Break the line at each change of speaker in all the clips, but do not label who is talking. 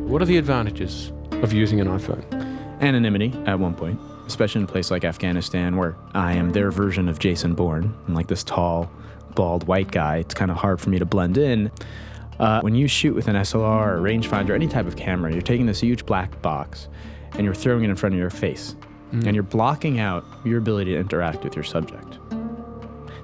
What are the advantages of using an iPhone?
Anonymity at one point, especially in a place like Afghanistan where I am their version of Jason Bourne. I'm like this tall, bald white guy. It's kind of hard for me to blend in. When you shoot with an SLR or rangefinder, any type of camera, you're taking this huge black box and you're throwing it in front of your face. And you're blocking out your ability to interact with your subject.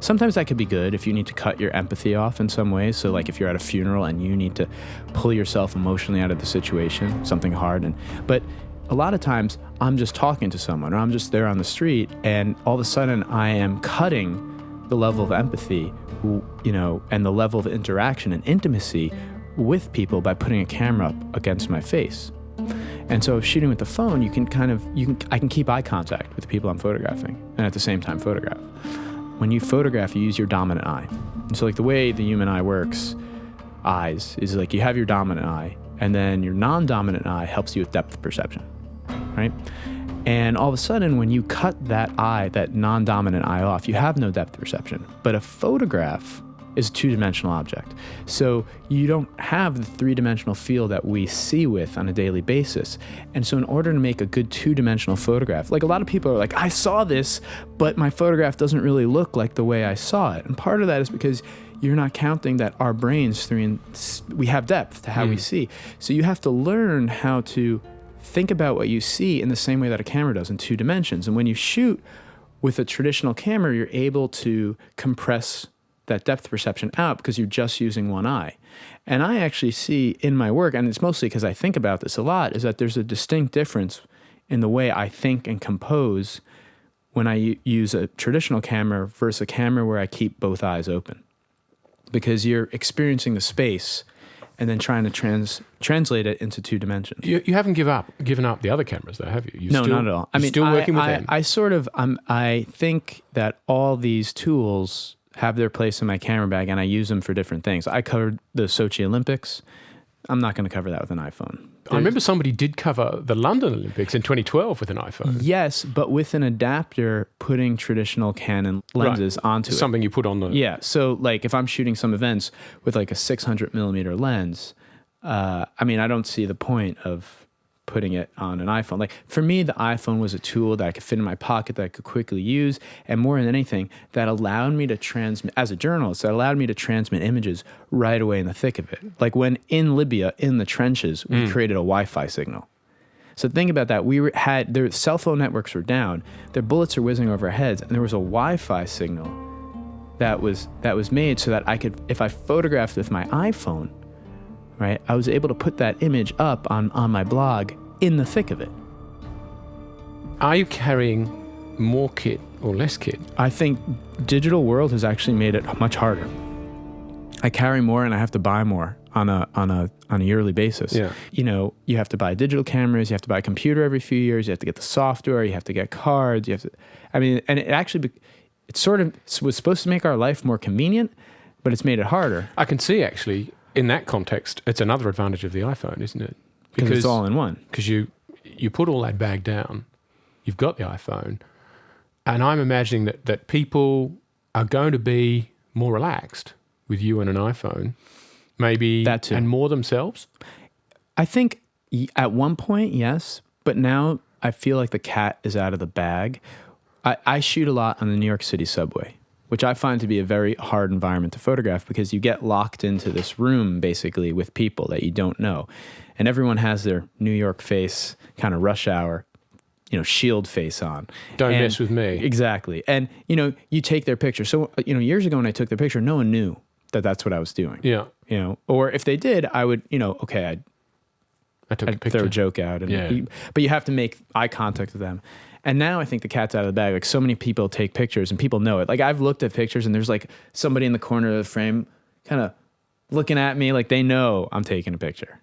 Sometimes that could be good if you need to cut your empathy off in some ways. So like if you're at a funeral and you need to pull yourself emotionally out of the situation, something hard. But a lot of times I'm just talking to someone or I'm just there on the street and all of a sudden I am cutting the level of empathy, and the level of interaction and intimacy with people by putting a camera up against my face. And so shooting with the phone, I can keep eye contact with the people I'm photographing and at the same time photograph. When you photograph, you use your dominant eye. And so like the way the human eye works, eyes, is like you have your dominant eye and then your non-dominant eye helps you with depth perception, right? And all of a sudden, when you cut that eye, that non-dominant eye off, you have no depth perception. But a photograph is a two-dimensional object. So you don't have the three-dimensional field that we see with on a daily basis. And so in order to make a good two-dimensional photograph, like a lot of people are like, I saw this, but my photograph doesn't really look like the way I saw it. And part of that is because you're not counting that our brains, we have depth to how we see. So you have to learn how to think about what you see in the same way that a camera does in two dimensions. And when you shoot with a traditional camera, you're able to compress that depth perception out because you're just using one eye. And I actually see in my work, and it's mostly because I think about this a lot, is that there's a distinct difference in the way I think and compose when I use a traditional camera versus a camera where I keep both eyes open. Because you're experiencing the space and then trying to translate it into two dimensions.
You haven't given up the other cameras, though, have you?
No, not at all.
You're still working with them.
I think that all these tools have their place in my camera bag, and I use them for different things. I covered the Sochi Olympics. I'm not going to cover that with an iPhone.
I remember somebody did cover the London Olympics in 2012 with an iPhone.
Yes, but with an adapter, putting traditional Canon lenses onto it.
Something you put on the...
Yeah, so like if I'm shooting some events with like a 600 millimeter lens, I don't see the point of putting it on an iPhone. Like for me, the iPhone was a tool that I could fit in my pocket that I could quickly use, and more than anything, that allowed me to transmit, as a journalist, that allowed me to transmit images right away in the thick of it. Like when in Libya, in the trenches, we created a Wi-Fi signal. So think about that. Their cell phone networks were down, their bullets are whizzing over our heads, and there was a Wi-Fi signal that was made so that I could, if I photographed with my iPhone, right, I was able to put that image up on my blog in the thick of it.
Are you carrying more kit or less kit? I
think digital world has actually made it much harder. I carry more and I have to buy more on a yearly basis.
Yeah.
You have to buy digital cameras, you have to buy a computer every few years, you have to get the software, you have to get cards, and it actually, was supposed to make our life more convenient, but it's made it harder.
I can see actually, in that context, it's another advantage of the iPhone, isn't it?
Because it's all in one.
Because you put all that bag down, you've got the iPhone, and I'm imagining that people are going to be more relaxed with you and an iPhone, maybe,
that too.
And more themselves?
I think at one point, yes, but now I feel like the cat is out of the bag. I shoot a lot on the New York City subway, which I find to be a very hard environment to photograph because you get locked into this room basically with people that you don't know. And everyone has their New York face, kind of rush hour, shield face on.
Don't mess with me.
Exactly. And, you take their picture. So, years ago when I took their picture, no one knew that that's what I was doing.
Yeah.
Or if they did, I would, I'd throw a joke out. But you have to make eye contact with them. And now I think the cat's out of the bag. Like so many people take pictures and people know it. Like I've looked at pictures and there's like somebody in the corner of the frame kind of looking at me like they know I'm taking a picture.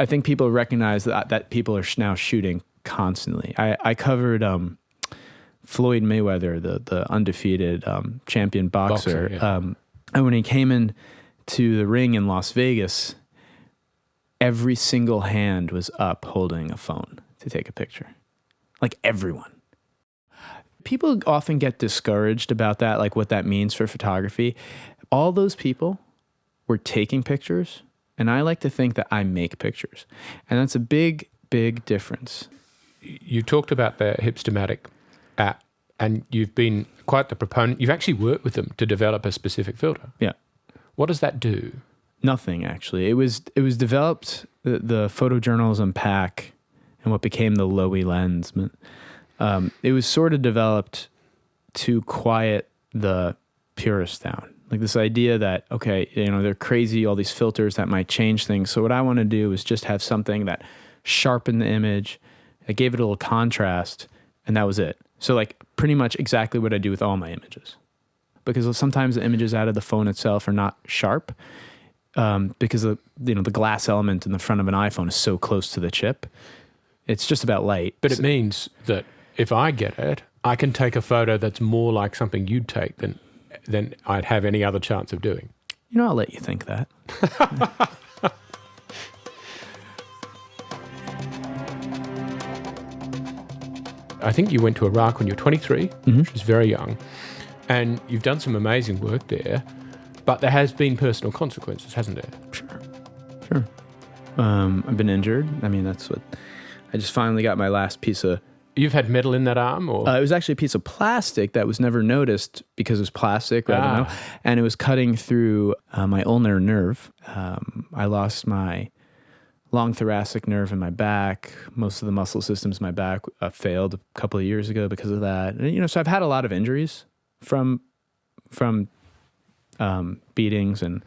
I think people recognize that people are now shooting constantly. I covered Floyd Mayweather, the undefeated champion boxer. And when he came in to the ring in Las Vegas, every single hand was up holding a phone to take a picture. Like everyone. People often get discouraged about that, like what that means for photography. All those people were taking pictures And I like to think that I make pictures. And that's a big, big difference.
You talked about the Hipstamatic app, and you've been quite the proponent. You've actually worked with them to develop a specific filter.
Yeah.
What does that do?
Nothing, actually. It was developed, the photojournalism pack and what became the Lowy lens. It was sort of developed to quiet the purists down. Like this idea that, okay, they're crazy, all these filters that might change things. So what I want to do is just have something that sharpened the image, I gave it a little contrast, and that was it. So like pretty much exactly what I do with all my images. Because sometimes the images out of the phone itself are not sharp, because the glass element in the front of an iPhone is so close to the chip. It's just about light.
But it means that if I get it, I can take a photo that's more like something you'd take than I'd have any other chance of doing.
I'll let you think that.
I think you went to Iraq when you were 23, which is very young, and you've done some amazing work there, but there has been personal consequences, hasn't there?
Sure. I've been injured. I mean, that's what... I just finally got my last piece of...
You've had metal in that arm? Or
it was actually a piece of plastic that was never noticed because it was plastic, and it was cutting through my ulnar nerve. I lost my long thoracic nerve in my back. Most of the muscle systems in my back failed a couple of years ago because of that. And, so I've had a lot of injuries from beatings and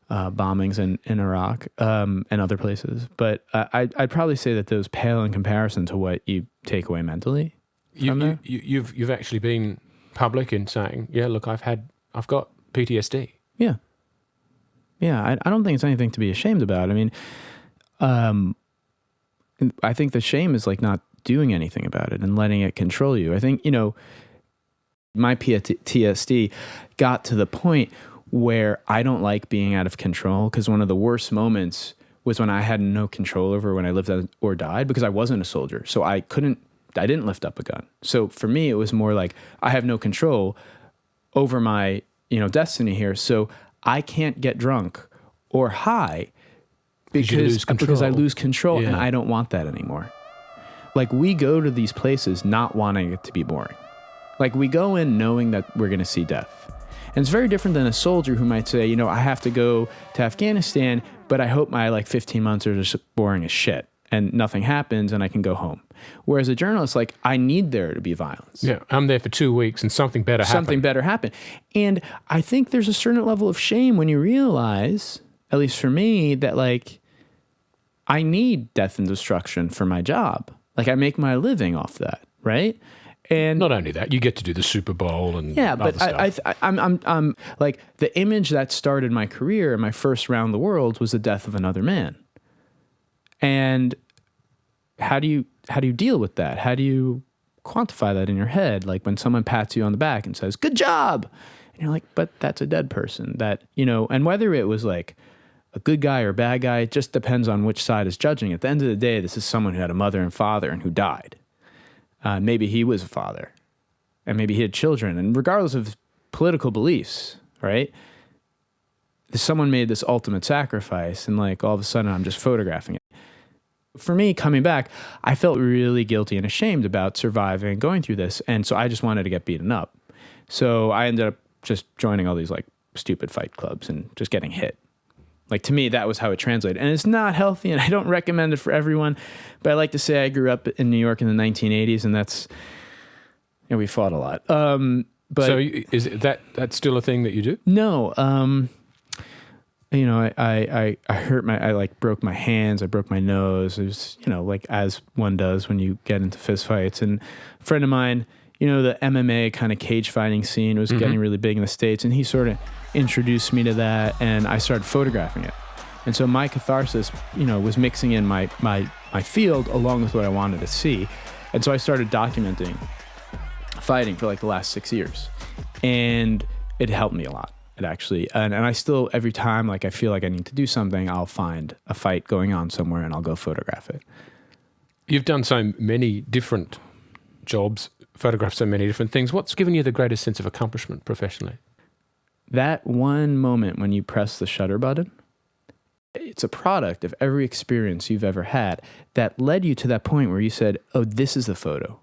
bombings in Iraq and other places. But I'd probably say that those pale in comparison to what you take away mentally from that.
You've actually been public in saying, yeah, look, I've got PTSD.
Yeah. I don't think it's anything to be ashamed about. I mean, I think the shame is like not doing anything about it and letting it control you. I think, my PTSD got to the point where I don't like being out of control, because one of the worst moments was when I had no control over when I lived or died, because I wasn't a soldier. So I didn't lift up a gun. So for me, it was more like I have no control over my, destiny here. So I can't get drunk or high because I lose control, and I don't want that anymore. Like, we go to these places not wanting it to be boring. Like, we go in knowing that we're going to see death. And it's very different than a soldier who might say, I have to go to Afghanistan, but I hope my 15 months are just boring as shit and nothing happens and I can go home. Whereas a journalist, I need there to be violence.
Yeah, I'm there for 2 weeks and something better happened. And I think there's a certain level of shame when you realize, at least for me, that I need death and destruction for my job. I make my living off that, right? And not only that, you get to do the Super Bowl and
other stuff. I'm like, the image that started my career and my first round the world was the death of another man. And how do you deal with that? How do you quantify that in your head? Like when someone pats you on the back and says, "Good job," and you're like, "But that's a dead person." That and whether it was a good guy or bad guy, it just depends on which side is judging. At the end of the day, this is someone who had a mother and father and who died. Maybe he was a father, and maybe he had children, and regardless of political beliefs, right? Someone made this ultimate sacrifice, and all of a sudden I'm just photographing it. For me, coming back, I felt really guilty and ashamed about surviving and going through this, and so I just wanted to get beaten up. So I ended up just joining all these stupid fight clubs and just getting hit. To me, that was how it translated. And it's not healthy, and I don't recommend it for everyone. But I like to say I grew up in New York in the 1980s, and that's... we fought a lot. But
so is that's still a thing that you do?
No. I hurt I broke my hands, I broke my nose. It was, as one does when you get into fistfights. And a friend of mine, the MMA kind of cage fighting scene was getting really big in the States, and he sort of introduced me to that, and I started photographing it. And so my catharsis, was mixing in my field along with what I wanted to see. And so I started documenting fighting for the last 6 years. And it helped me a lot. It actually, and I still, every time I feel like I need to do something, I'll find a fight going on somewhere and I'll go photograph it.
You've done so many different jobs, photographed so many different things. What's given you the greatest sense of accomplishment professionally?
That one moment when you press the shutter button, it's a product of every experience you've ever had that led you to that point where you said, oh, this is the photo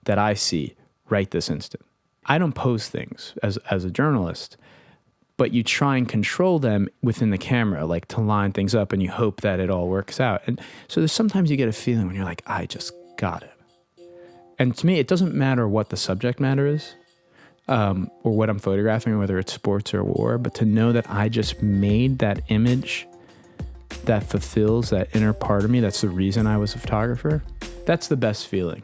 that I see right this instant. I don't post things as a journalist, but you try and control them within the camera, like to line things up, and you hope that it all works out. And so there's sometimes you get a feeling when you're like, I just got it. And to me, it doesn't matter what the subject matter is, or what I'm photographing, whether it's sports or war, but to know that I just made that image that fulfills that inner part of me, that's the reason I was a photographer, that's the best feeling.